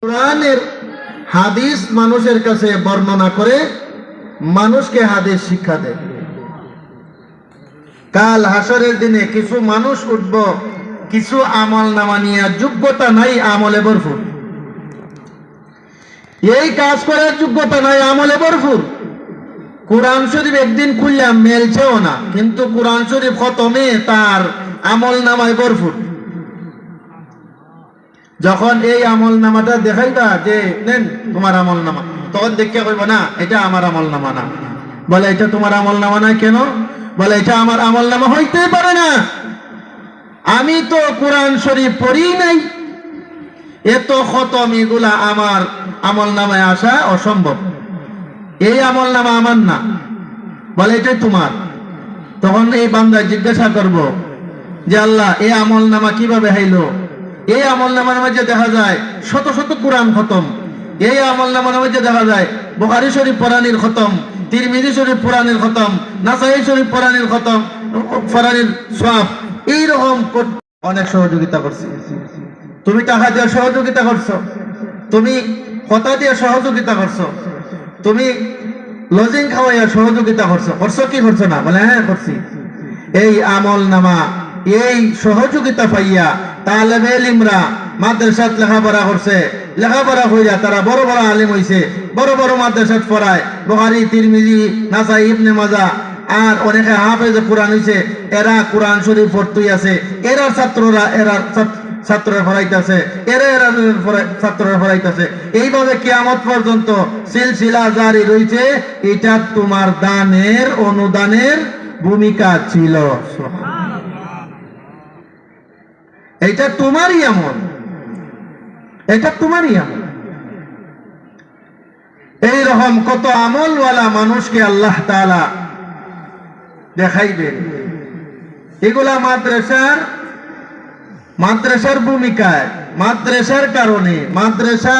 কোরআনের হাদিস মানুষের কাছে বর্ণনা করে মানুষকে হাদিস শিক্ষা দেয়। কাল হাসরের দিনে কিছু মানুষ উঠব, কিছু আমল নামা নিয়ে যোগ্যতা নাই, আমলে ভরপুর। এই কাজ করার যোগ্যতা নাই, আমলে ভরপুর। কোরআন শরীফ একদিন খুললাম মেলছেও না, কিন্তু কোরআন শরীফ খতমে তার আমল নামায় ভরপুর। যখন এই আমল নামাটা দেখাইবা যে নেন তোমার আমল নামা, তখন দেখে কইব না এটা আমার আমল নামা না। বলে এটা তোমার আমল নামা না কেন? বলে এটা আমার আমল নামা হইতেই পারে না, আমি তো কোরআন শরীফ পড়ি নাই, এত খতম এগুলা আমার আমল নামায় আসা অসম্ভব, এই আমল নামা আমার না। বলে এটাই তোমার। তখন এই বান্দা জিজ্ঞাসা করব যে আল্লাহ এই আমল নামা কিভাবে হাইলো? এই আমল নামার মধ্যে দেখা যায় শত শত কোরআন খতম, এই আমল নামার মধ্যে দেখা যায় বুখারী শরীফ কোরআনের খতম, তিরমিজি শরীফ কোরআনের খতম, নাসাই শরীফ কোরআনের খতম, কোরআনের সওয়াব। এইরকম অনেক সহযোগিতা করছি। তুমি টাকা দিয়ে সহযোগিতা করছো, তুমি কথা দিয়ে সহযোগিতা করছো, তুমি লজিং খাওয়াইয়া সহযোগিতা করছো, করছো কি করছো না? বলে হ্যাঁ করছি। এই আমল নামা, এই সহযোগিতা পাইয়া তালেবে ইলমরা মাদ্রাসাত লেখাপড়া করছে, লেখাপড়া হইয়া তারা বড় বড় আলিম হইছে, বড় বড় মাদ্রাসাত পড়ায়, বুখারী, তিরমিজি, নাসাই, ইবনে মাজাহ, আর অনেকে হাফেজ কোরআন হইছে, এরা কোরআন শরীফ পড়তেই আছে, এরা ছাত্ররা ছাত্ররা পড়াইতেছে, এরা ছাত্ররা পড়াইতেছে। এইভাবে কিয়ামত পর্যন্ত সিলসিলা জারি রইছে। এটা তোমার দানের অনুদানের ভূমিকা ছিল, এটা তোমারই আমল, এটা তোমারই আমল। এইরকম কত আমলওয়ালা মানুষকে আল্লাহ তাআলা দেখাইবেন। এগুলা মাদ্রাসার ভূমিকায়, মাদ্রাসার কারণে, মাদ্রাসা